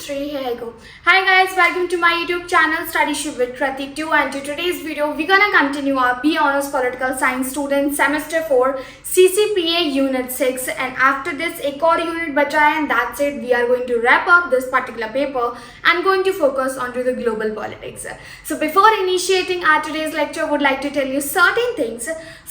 Shri. Here I go. Hi guys, welcome to my YouTube channel Studyship with Pratik 2, and to today's video we're gonna continue our B Honors Political Science Student Semester 4 CCPA Unit 6, and after this एक और unit बचा है, and that's it. We are going to wrap up this particular paper and going to focus onto the global politics. So before initiating our today's lecture, would like to tell you certain things.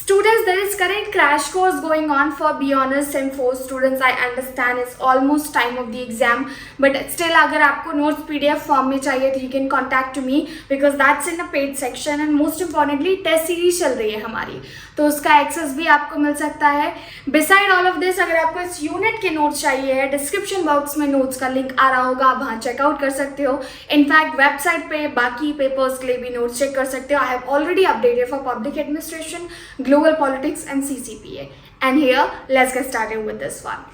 Students, there is current crash course going on for B Honors Sem 4 students. I understand it's almost time of the exam, but still अगर आपको notes PDF form में चाहिए तो you can contact to me because that's in a paid section, and most importantly test series चल रही है हमारी, तो उसका access भी आपको मिल सकता है. Beside all of this, अगर आपको इस unit के notes चाहिए, description box में notes का link आ रहा होगा, आप वहाँ check out कर सकते हो. इनफैक्ट वेबसाइट पे बाकी पेपर्स के लिए भी नोट्स चेक कर सकते हो. I have already updated for public administration, global politics and CCPA. And here let's get started with this one.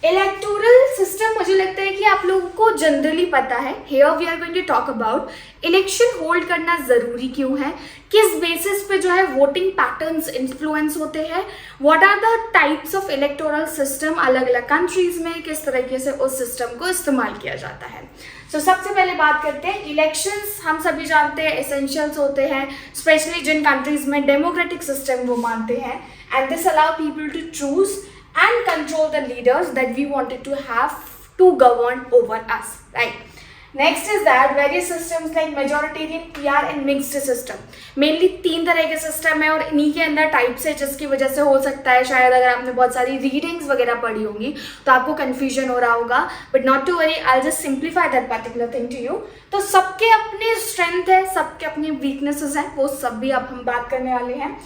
Electoral system मुझे लगता है कि आप लोगों को जनरली पता है. Here we are going to talk about election hold करना ज़रूरी क्यों है, किस बेसिस पे जो है वोटिंग पैटर्न्स इन्फ्लुएंस होते हैं, what are the types of electoral system अलग अलग कंट्रीज में, किस तरीके से उस सिस्टम को इस्तेमाल किया जाता है. तो सबसे पहले बात करते हैं इलेक्शंस. हम सभी जानते हैं एसेंशियल्स होते हैं, स्पेशली जिन कंट्रीज में डेमोक्रेटिक सिस्टम वो मानते हैं, and this allow people to choose and control the leaders that we wanted to have to govern over us, right? Next is that various systems like majoritarian, PR and mixed system. Mainly तीन तरह के system है और इन्हीं के अंदर types है, जिसकी वजह से हो सकता है शायद अगर आपने बहुत सारी रीडिंग्स वगैरह पढ़ी होंगी तो आपको कन्फ्यूजन हो रहा होगा, but not to worry, I just simplify that particular thing to you. तो सबके अपने स्ट्रेंथ है, सबके अपने वीकनेसेस हैं, वो सब भी अब हम बात करने वाले हैं.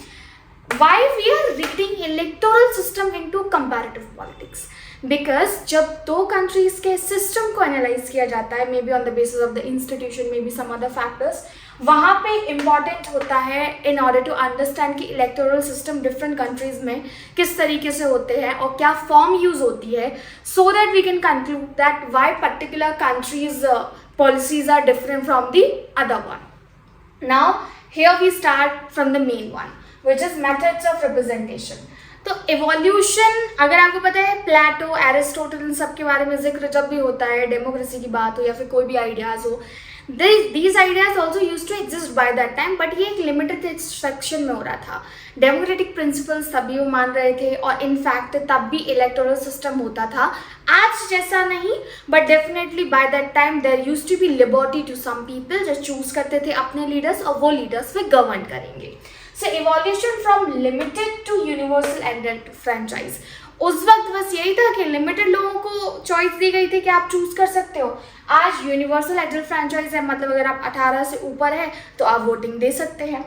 Why we are reading electoral system into comparative politics? Because जब दो countries के system को analyze किया जाता है, maybe on the basis of the institution, maybe some other factors, वहाँ पे important होता है in order to understand कि electoral system different countries में किस तरीके से होते हैं और क्या form use होती है, so that we can conclude that why particular countries policies are different from the other one. Now here we start from the main one, which is methods of representation. तो evolution, अगर आपको पता है प्लेटो, Aristotle, इन सब के बारे में जिक्र जब भी होता है, डेमोक्रेसी की बात हो या फिर कोई भी आइडियाज हो, these ideas also used to exist by that time, but ये एक लिमिटेड सेक्शन में हो रहा था. डेमोक्रेटिक प्रिंसिपल्स तभी वो मान रहे थे और इनफैक्ट तब भी इलेक्टोरल सिस्टम होता था, आज जैसा नहीं, but definitely by that time there used to be liberty to some people जो चूज करते थे अपने लीडर्स और वो लीडर्स पे गवर्न करेंगे. So evolution from limited to universal adult franchise. उस वक्त बस यही था कि लिमिटेड लोगों को चॉइस दी गई थी कि आप चूज कर सकते हो. आज यूनिवर्सल एडल्ट फ्रेंचाइज है, मतलब अगर आप 18 से ऊपर है तो आप वोटिंग दे सकते हैं.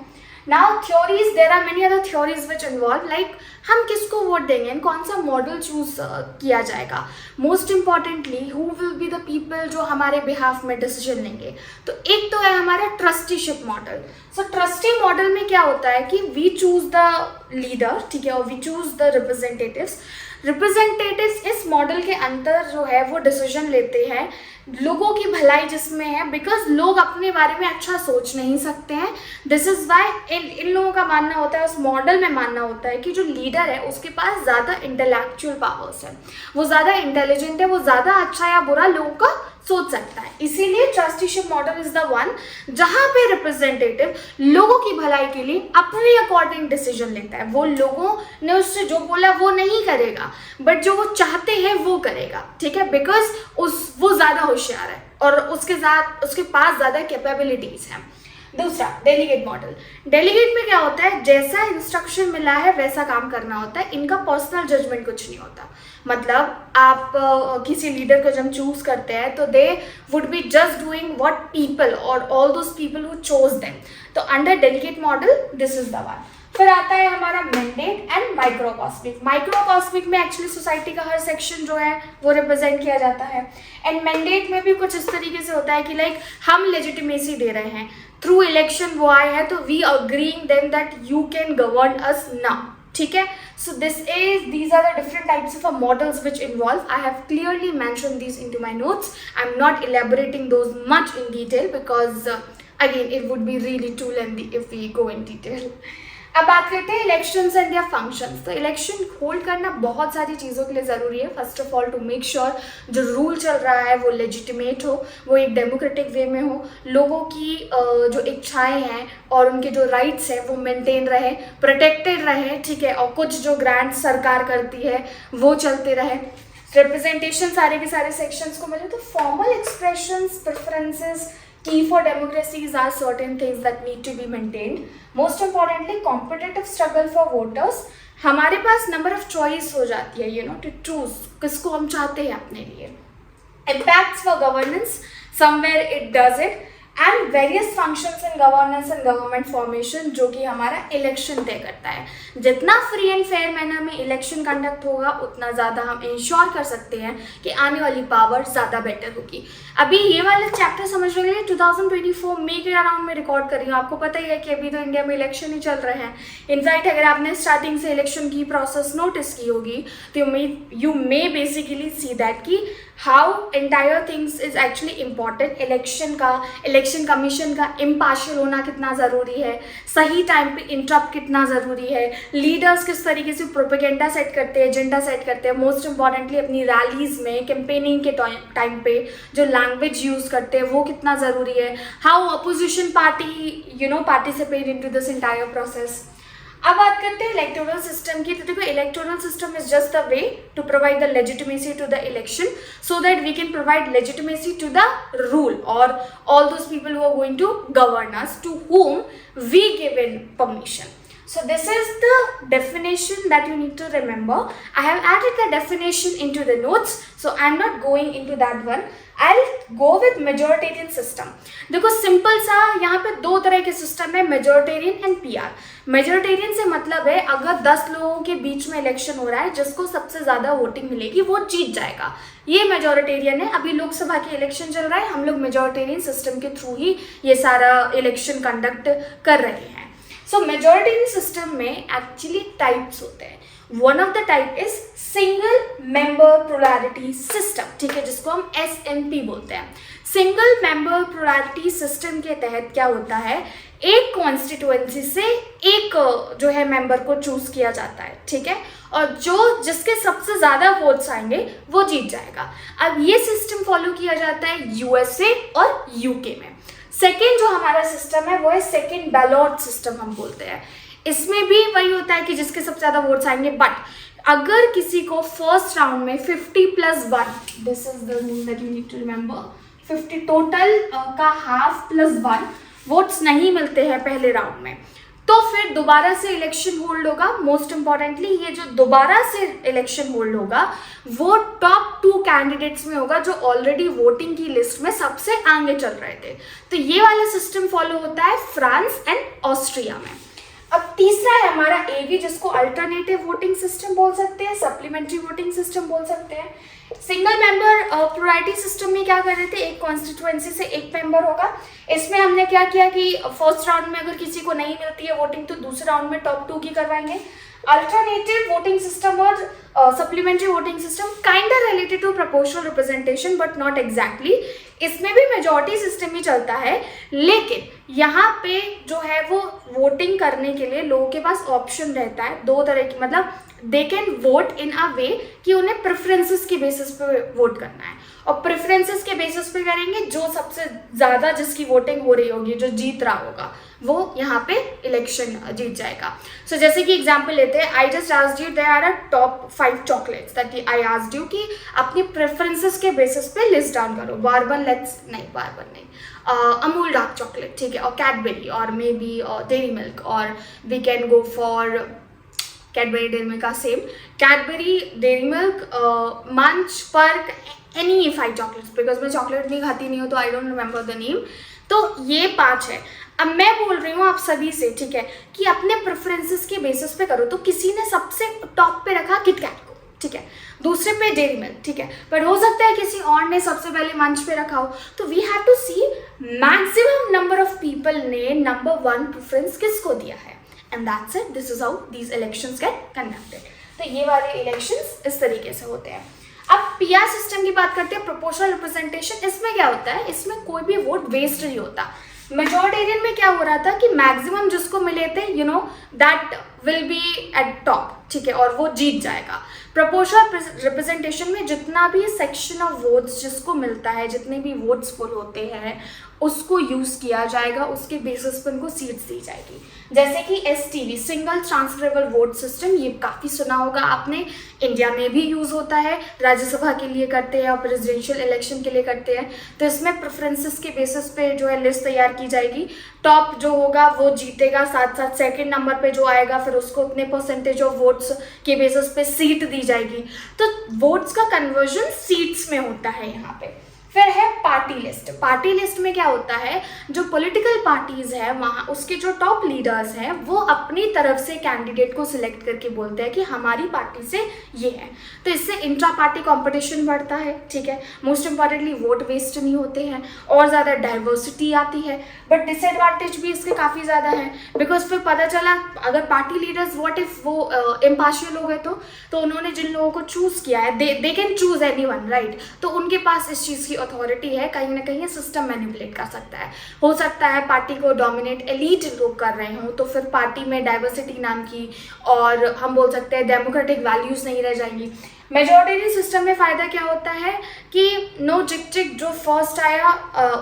Now theories, there are many other theories which involve, like हम किसको वोट देंगे, कौन सा मॉडल चूज किया जाएगा, most importantly who will be the people जो हमारे बिहाफ में डिसीजन लेंगे. तो एक तो है हमारा ट्रस्टीशिप मॉडल. सो ट्रस्टी मॉडल में क्या होता है कि वी चूज द लीडर, ठीक है, और we choose the representatives. Representatives इस मॉडल के अंदर जो है वो डिसीजन लेते हैं, लोगों की भलाई जिसमें है, बिकॉज लोग अपने बारे में अच्छा सोच नहीं सकते हैं. दिस इज वाई इन लोगों का मानना होता है, उस मॉडल में मानना होता है कि जो लीडर है उसके पास ज़्यादा इंटेलेक्चुअल पावर्स है, वो ज़्यादा इंटेलिजेंट है, वो ज़्यादा अच्छा या बुरा लोगों का सोच सकता है. इसीलिए trusteeship model is the one जहाँ पे रिप्रेजेंटेटिव लोगों की भलाई के लिए अपने अकॉर्डिंग डिसीजन लेता है. वो लोगों ने उससे जो बोला वो नहीं करेगा, बट जो वो चाहते हैं वो करेगा, ठीक है, बिकॉज वो ज़्यादा होशियार है और उसके पास ज़्यादा कैपेबिलिटीज़ हैं. दूसरा डेलीगेट मॉडल. डेलीगेट में क्या होता है, जैसा इंस्ट्रक्शन मिला है वैसा काम करना होता है, इनका पर्सनल जजमेंट कुछ नहीं होता. मतलब आप किसी लीडर को जब चूज करते हैं तो they would be just doing what people or all those people who chose them. तो under delegate model this is the one. फिर आता है हमारा मैंडेट एंड माइक्रोकॉस्मिक. माइक्रोकॉस्मिक में एक्चुअली सोसाइटी का हर सेक्शन जो है वो रिप्रेजेंट किया जाता है, एंड मैंडेट में भी कुछ इस तरीके से होता है कि लाइक हम लेजिटिमेसी दे रहे हैं थ्रू इलेक्शन, वो आए हैं तो we agreeing them that you can govern us now, ठीक है. सो these are the different types of models which involve. I have clearly mentioned these into my notes. I'm not elaborating those much in detail because again it would be really too lengthy if we go in detail. अब बात करते हैं elections and their functions. तो election hold करना बहुत सारी चीज़ों के लिए ज़रूरी है। First of all to make sure जो रूल चल रहा है वो लेजिटिमेट हो, वो एक डेमोक्रेटिक वे में हो, लोगों की जो इच्छाएं हैं और उनके जो राइट्स हैं वो मेंटेन रहे, प्रोटेक्टेड रहे, ठीक है, और कुछ जो ग्रांट सरकार करती है वो चलते रहे, रिप्रेजेंटेशन सारे के सारे सेक्शंस को मिले। तो formal expressions, preferences, key for democracies are certain things that need to be maintained. Most importantly, competitive struggle for voters. हमारे पास नंबर ऑफ चॉइस हो जाती है, to choose किसको हम चाहते हैं अपने लिए. Impacts for governance, somewhere it does it. And various functions in governance and government formation, जो कि हमारा इलेक्शन तय करता है। जितना फ्री एंड फेयर मैनर में इलेक्शन कंडक्ट होगा उतना ज़्यादा हम इंश्योर कर सकते हैं कि आने वाली पावर ज़्यादा बेटर होगी। अभी ये वाले चैप्टर समझने के लिए 2024 मई के अराउंड में रिकॉर्ड कर रही हूँ। आपको पता ही है कि अभी तो इंडिया में इलेक्शन ही चल रहे हैं। इनफैक्ट अगर आपने स्टार्टिंग से इलेक्शन की प्रोसेस नोटिस की होगी तो you may basically see that कि how entire things is actually important. Election commission का इम्पार्शियल होना कितना ज़रूरी है, सही टाइम पे इंटरप्ट कितना ज़रूरी है, लीडर्स किस तरीके से प्रोपेगेंडा सेट करते हैं, एजेंडा सेट करते हैं, मोस्ट इम्पॉर्टेंटली अपनी रैलीज में, कैंपेनिंग के टाइम पे जो लैंग्वेज यूज़ करते हैं वो कितना ज़रूरी है, how opposition party participate in to this entire process. अब बात करते हैं इलेक्टोरल सिस्टम की। तो देखो, electoral system is just the way to provide the legitimacy to the election so that we can provide legitimacy to the rule और all those people who are going to govern us, to whom we given permission. So this is the definition that you need to remember. I have added the definition into the notes, so I'm not going into that one. I'll go with majoritarian system. देखो simple सा यहाँ पे दो तरह के system है, majoritarian and PR. Majoritarian से मतलब है अगर 10 लोगों के बीच में इलेक्शन हो रहा है, जिसको सबसे ज़्यादा वोटिंग मिलेगी वो जीत जाएगा, ये मेजोरिटेरियन है। अभी लोकसभा के इलेक्शन चल रहा है, हम लोग मेजोरिटेरियन सिस्टम के थ्रू ही ये सारा इलेक्शन कंडक्ट कर रहे हैं। सो मेजोरिटेरियन सिस्टम में एक्चुअली टाइप्स होते हैं। One of the type is single member plurality system, ठीक है, जिसको हम SMP बोलते हैं। सिंगल मेंबर प्लुरैलिटी सिस्टम के तहत क्या होता है, एक कॉन्स्टिट्यूएंसी से एक जो है मेंबर को चूज किया जाता है, ठीक है, और जिसके सबसे ज्यादा वोट्स आएंगे वो जीत जाएगा। अब ये सिस्टम फॉलो किया जाता है USA और UK में। सेकेंड जो हमारा सिस्टम है वो है सेकेंड बैलॉट सिस्टम हम बोलते हैं। इसमें भी वही होता है कि जिसके सबसे ज़्यादा वोट्स आएंगे, बट अगर किसी को फर्स्ट राउंड में 50+1, this is the rule that you need to remember, 50 total का हाफ +1 वोट्स नहीं मिलते हैं पहले राउंड में, तो फिर दोबारा से इलेक्शन होल्ड होगा। मोस्ट इंपॉर्टेंटली ये जो दोबारा से इलेक्शन होल्ड होगा वो टॉप 2 कैंडिडेट्स में होगा जो ऑलरेडी वोटिंग की लिस्ट में सबसे आगे चल रहे थे। तो ये वाला सिस्टम फॉलो होता है फ्रांस एंड ऑस्ट्रिया में। अब तीसरा है हमारा AV, जिसको अल्टरनेटिव वोटिंग सिस्टम बोल सकते हैं, सप्लीमेंट्री वोटिंग सिस्टम बोल सकते हैं। सिंगल मेंबर प्लुरैलिटी सिस्टम में क्या कर रहे थे, एक कॉन्स्टिट्यूएंसी से एक मेंबर होगा। इसमें हमने क्या किया कि फर्स्ट राउंड में अगर किसी को नहीं मिलती है वोटिंग तो दूसरे राउंड में टॉप 2 की करवाएंगे। अल्टरनेटिव वोटिंग सिस्टम और supplementary voting system kind related to proportional representation but not exactly. इसमें भी मेजॉरिटी सिस्टम ही चलता है, लेकिन यहाँ पे जो है वो वोटिंग करने के लिए लोगों के पास ऑप्शन रहता है दो तरह की, मतलब दे कैन वोट इन अ वे कि उन्हें प्रेफरेंसेस के बेसिस पे वोट करना है, और प्रेफरेंसेस के बेसिस पे करेंगे जो सबसे ज़्यादा जिसकी वोटिंग हो रही होगी, जो जीत रहा होगा वो यहाँ पे इलेक्शन जीत जाएगा। सो जैसे कि एग्जांपल लेते हैं, I just asked you there are a top 5 chocolates that I asked you कि अपनी प्रेफरेंसेस के बेसिस पे लिस्ट डाउन करो। बारबन नहीं, अमूल डार्क चॉकलेट, ठीक है, और कैडबरी और मे बी डेयरी मिल्क, और we can go for Cadbury, Dairy Milk का same, Cadbury, Dairy Milk, Munch, Perk, any 5 chocolates, because मैं चॉकलेट नहीं खाती नहीं हूँ तो I don't remember the name. तो ये 5 है। अब मैं बोल रही हूँ आप सभी से, ठीक है, कि अपने प्रेफरेंसेस के बेसिस पे करो। तो किसी ने सबसे टॉप पे रखा किटकैट को, ठीक है, दूसरे पे डेयरी मिल्क, ठीक है, पर हो सकता है किसी और ने सबसे पहले मंच पे रखा हो। तो we have to see maximum number of people ने नंबर 1 प्रेफरेंस किसको दिया है, and that's it. This is how these elections get conducted. तो ये वाले इलेक्शंस इस तरीके से होते हैं। अब PR सिस्टम की बात करते हैं, प्रोपोर्शनल रिप्रेजेंटेशन। इसमें क्या होता है, इसमें कोई भी वोट वेस्ट नहीं होता। मेजॉरिटेरियन में क्या हो रहा था कि मैक्सिमम जिसको मिले थे that will be eight top, ठीक है, और वो जीत जाएगा। प्रोपोर्शनल रिप्रेजेंटेशन में जितना भी सेक्शन ऑफ वोट्स जिसको मिलता है, जितने भी वोट्स पुल होते हैं उसको यूज़ किया जाएगा, उसके बेसिस पर उनको सीट्स दी जाएगी। जैसे कि STV single transferable vote system, ये काफ़ी सुना होगा आपने, इंडिया में भी यूज़ होता है, राज्यसभा के लिए करते हैं और प्रेसिडेंशियल इलेक्शन के लिए करते हैं। तो इसमें प्रेफरेंसेस के बेसिस पे जो है लिस्ट तैयार की जाएगी, टॉप जो होगा वो जीतेगा, साथ साथ सेकंड नंबर पे जो आएगा फिर उसको उतने परसेंटेज ऑफ वोट्स के बेसिस पे सीट दी जाएगी। तो वोट्स का कन्वर्जन सीट्स में होता है यहाँ पे। फिर है पार्टी लिस्ट। पार्टी लिस्ट में क्या होता है, जो पॉलिटिकल पार्टीज है वहाँ उसके जो टॉप लीडर्स हैं वो अपनी तरफ से कैंडिडेट को सिलेक्ट करके बोलते हैं कि हमारी पार्टी से ये है। तो इससे इंट्रा पार्टी कॉम्पिटिशन बढ़ता है, ठीक है। मोस्ट इंपॉर्टेंटली वोट वेस्ट नहीं होते हैं और ज़्यादा डाइवर्सिटी आती है। बट डिसएडवांटेज भी इसके काफ़ी ज़्यादा है, बिकॉज फिर पता चला अगर पार्टी लीडर्स व्हाट इफ वो इम्पार्शियल हो गए तो उन्होंने जिन लोगों को चूज़ किया है they can choose anyone, right. तो उनके पास इस चीज़ की अथॉरिटी है, कहीं ना कहीं सिस्टम मैनिपुलेट कर सकता है। हो सकता है पार्टी को डोमिनेट एलीट लोग कर रहे हों, तो फिर पार्टी में डाइवर्सिटी नाम की और हम बोल सकते हैं डेमोक्रेटिक वैल्यूज़ नहीं रह जाएंगी। मेजॉरिटेरियन सिस्टम में फ़ायदा क्या होता है कि नो चिक चिक, जो फर्स्ट आया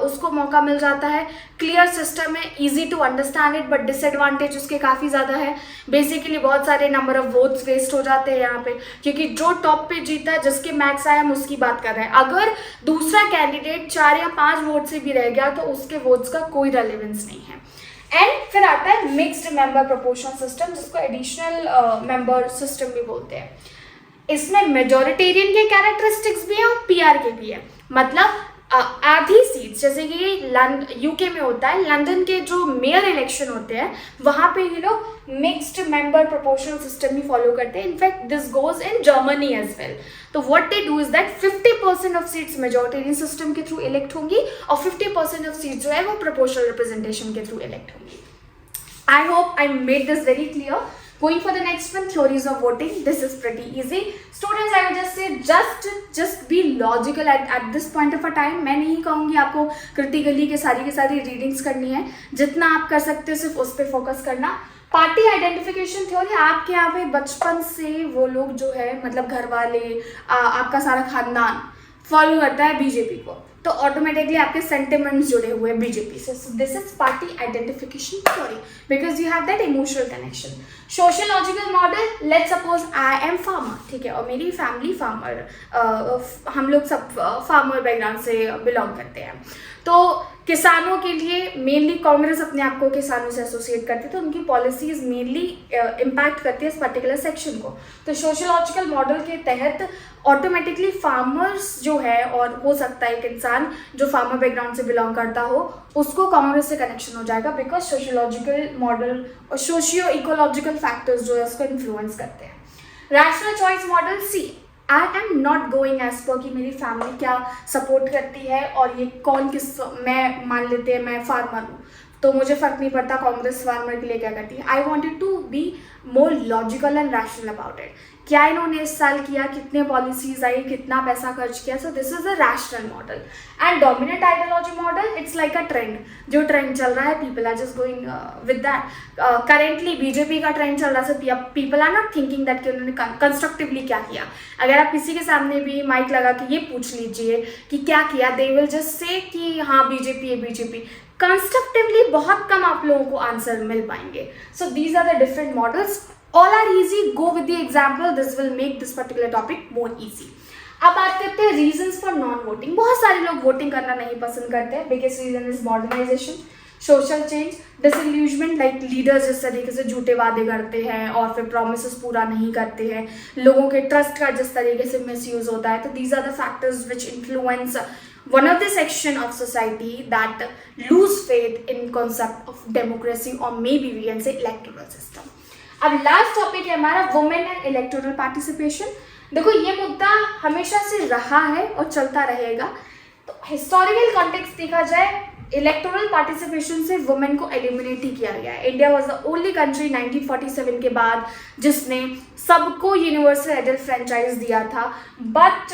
उसको मौका मिल जाता है। क्लियर सिस्टम है, easy to understand it, but disadvantage उसके काफ़ी ज़्यादा है। बेसिकली बहुत सारे नंबर ऑफ वोट्स वेस्ट हो जाते हैं यहाँ पे, क्योंकि जो टॉप पे जीता, जिसके मैक्स आया हम उसकी बात कर रहे हैं। अगर दूसरा कैंडिडेट 4 या 5 वोट से भी रह गया तो उसके वोट्स का कोई रेलेवेंस नहीं है। एंड फिर आता है मिक्स्ड मेंबर प्रोपोर्शनल सिस्टम, जिसको एडिशनल मेंबर सिस्टम भी बोलते हैं। इसमें मेजॉरिटेरियन के कैरेक्टरिस्टिक्स भी हैं और PR के भी है। मतलब आधी सीट्स, जैसे कि UK में होता है, लंदन के जो मेयर इलेक्शन होते हैं वहाँ पे ये लोग मिक्स्ड मेंबर प्रोपोर्शनल सिस्टम ही फॉलो करते हैं। In fact this goes in Germany as well. तो what they do is that 50% of seats majoritarian system के थ्रू इलेक्ट होंगी और 50% ऑफ सीट्स जो है वो प्रोपोर्शनल रिप्रेजेंटेशन के थ्रू इलेक्ट होंगी। I hope I made this very clear. Going for the next one, theories of voting. This is pretty easy. Students, I would just say just be logical at this point of a time. मैं नहीं कहूँगी आपको critically के सारी readings करनी है, जितना आप कर सकते हो सिर्फ उस पर फोकस करना। पार्टी आइडेंटिफिकेशन थ्योरी, आपके यहाँ पे बचपन से वो लोग जो है मतलब घर वाले आपका सारा खानदान फॉलो करता है बीजेपी को, तो ऑटोमेटिकली आपके सेंटिमेंट्स जुड़े हुए हैं बीजेपी से। सो this is party identification theory because you have that emotional connection. Sociological model, let's suppose I am farmer, ठीक है, और मेरी फैमिली फार्मर, हम लोग सब फार्मर बैकग्राउंड से बिलोंग करते हैं। तो किसानों के लिए मेनली कांग्रेस अपने आप को किसानों से एसोसिएट करती है, तो उनकी पॉलिसीज मेनली इम्पैक्ट करती है इस पर्टिकुलर सेक्शन को। तो सोशियोलॉजिकल मॉडल के तहत ऑटोमेटिकली फार्मर्स जो है, और हो सकता है एक इंसान जो फार्मर बैकग्राउंड से बिलोंग करता हो उसको कांग्रेस से कनेक्शन हो जाएगा, बिकॉज सोशियोलॉजिकल मॉडल और सोशियो इकोलॉजिकल फैक्टर्स जो है उसको इन्फ्लुएंस करते हैं। Rational choice model, see I am not going as per कि मेरी फैमिली क्या सपोर्ट करती है और ये कौन किस, मैं मान लेते हैं मैं फार्मर हूँ तो मुझे फ़र्क नहीं पड़ता कांग्रेस फार्मर के लिए क्या करती है। I wanted to be more logical and rational about it. क्या इन्होंने इस साल किया, कितने पॉलिसीज आई, कितना पैसा खर्च किया। So this is a rational model. And dominant ideology model, it's like a trend, जो ट्रेंड चल रहा है people are just going with that. Currently BJP का ट्रेंड चल रहा है, so people are not thinking that कि उन्होंने कंस्ट्रक्टिवली क्या किया। अगर आप किसी के सामने भी माइक लगा के ये पूछ लीजिए कि क्या किया, दे विल जस्ट से कि हाँ बीजेपी है बीजेपी। कंस्ट्रक्टिवली बहुत कम आप लोगों को आंसर मिल पाएंगे। So these are the different models, all are easy, go with the example, this will make this particular topic more easy. अब बात करते हैं रीजंस फॉर नॉन वोटिंग। बहुत सारे लोग वोटिंग करना नहीं पसंद करते हैं। Biggest reason is modernisation, social change, disillusionment, like leaders जिस तरीके से झूठे वादे करते हैं और फिर प्रोमिसेस पूरा नहीं करते हैं, लोगों के ट्रस्ट का जिस तरीके से मिसयूज होता है। तो these are the factors which influence one of the section of society that lose faith in concept of democracy or maybe we can say electoral system. अब लास्ट टॉपिक है हमारा वुमेन एंड इलेक्टोरल पार्टिसिपेशन। देखो ये मुद्दा हमेशा से रहा है और चलता रहेगा। तो हिस्टोरिकल कॉन्टेक्स्ट देखा जाए, इलेक्टोरल पार्टिसिपेशन से वुमेन को एलिमिनेट ही किया गया है। India was the only country 1947 के बाद जिसने सबको यूनिवर्सल एडल्ट फ्रेंचाइज दिया था। बट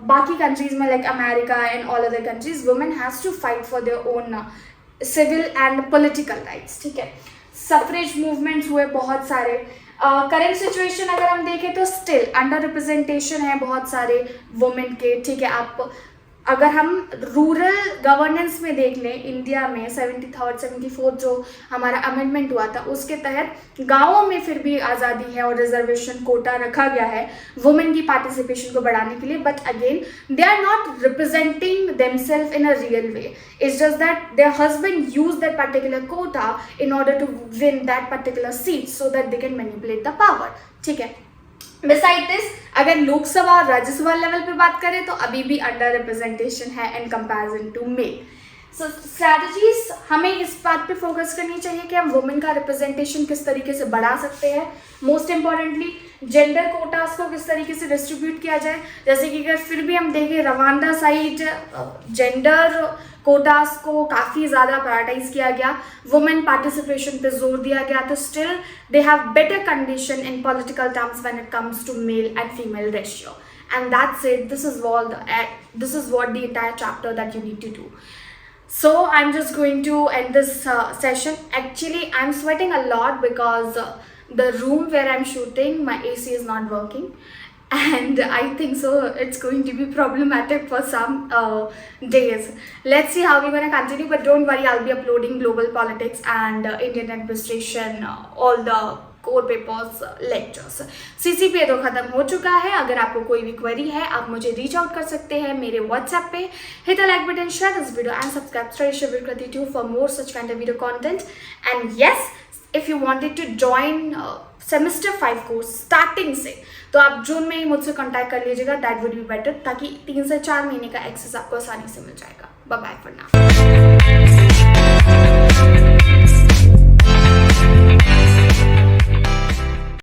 बाकी कंट्रीज में like America and all other countries women has to fight for their own civil and political rights, ठीक है। सफरेज मूवमेंट्स हुए बहुत सारे। करेंट सिचुएशन अगर हम देखें तो स्टिल अंडर रिप्रेजेंटेशन है बहुत सारे वुमेन के, ठीक है। आप अगर हम रूरल गवर्नेंस में देख लें इंडिया में 73rd 74th जो हमारा अमेंडमेंट हुआ था उसके तहत गांवों में फिर भी आज़ादी है और रिजर्वेशन कोटा रखा गया है वुमेन की पार्टिसिपेशन को बढ़ाने के लिए, but again they are not representing themselves in a real way. It's just that their husband use that particular quota in order to win that particular seat so that they can manipulate the power, ठीक है। Beside this अगर लोकसभा और Rajya Sabha level पे बात करें तो अभी भी अंडर रिप्रेजेंटेशन है in comparison to male. So strategies हमें इस बात पे फोकस करनी चाहिए कि हम वुमेन का रिप्रेजेंटेशन किस तरीके से बढ़ा सकते हैं। मोस्ट इम्पॉर्टेंटली जेंडर कोटास को किस तरीके से डिस्ट्रीब्यूट किया जाए। जैसे कि अगर फिर भी हम देखें रवांडा साइड जेंडर कोटास को काफ़ी ज़्यादा प्रायोरिटाइज किया गया, वुमेन पार्टिसिपेशन पे जोर दिया गया, तो still they have better condition in political terms when it comes to male and female ratio, and that's it. This is what the entire chapter that you need to do. So I'm just going to end this session. Actually, I'm sweating a lot because the room where I'm shooting, my AC is not working, and I think so it's going to be problematic for some days. Let's see how we're going to continue, but don't worry, I'll be uploading global politics and Indian administration, all the core papers lectures. CCPA तो ख़त्म हो चुका है। अगर आपको कोई भी query है आप मुझे रीच आउट कर सकते हैं मेरे व्हाट्सएप पे। Hit the like button, share this video and subscribe study Shivir Kriti 2 for more such kind of video content. And yes, if you wanted to join semester 5 course starting से तो आप जून में ही मुझसे कॉन्टैक्ट कर लीजिएगा, दैट वुड बी बेटर, ताकि 3 से 4 महीने का एक्सेस आपको आसानी से मिल जाएगा। Bye bye for now.